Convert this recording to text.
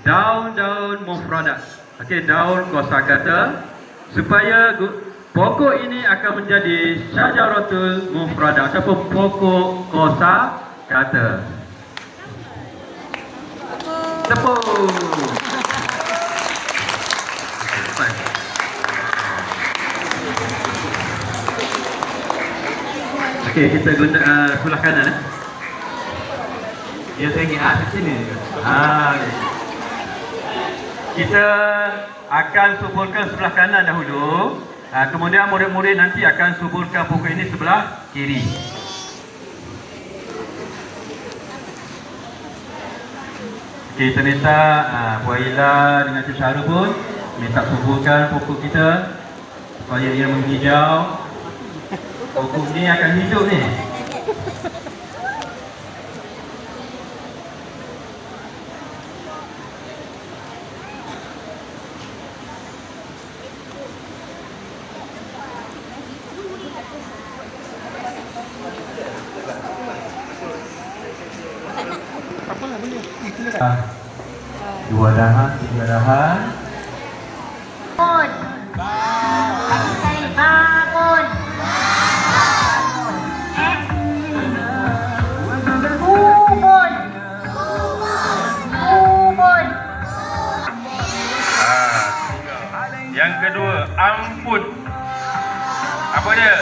daun-daun mufradat. Okey, daun kosakata, supaya pokok ini akan menjadi syajaratul mufradat ataupun pokok kosakata. Tepuk. Okey, kita guna sebelah kanan. Ya, saya ingat di sini. Okay. Kita akan suburkan sebelah kanan dahulu. Kemudian murid-murid nanti akan suburkan pokok ini sebelah kiri. Okay, kita minta Puan Ila dengan Cik Syahru pun minta suburkan pokok kita supaya dia menghijau. Pokok ni akan hidup ni. Dua dahan, tiga dahan. Bangun. Lagi sekali bangun. Kubun. Kubun. Yang kedua, ampun. Apa dia?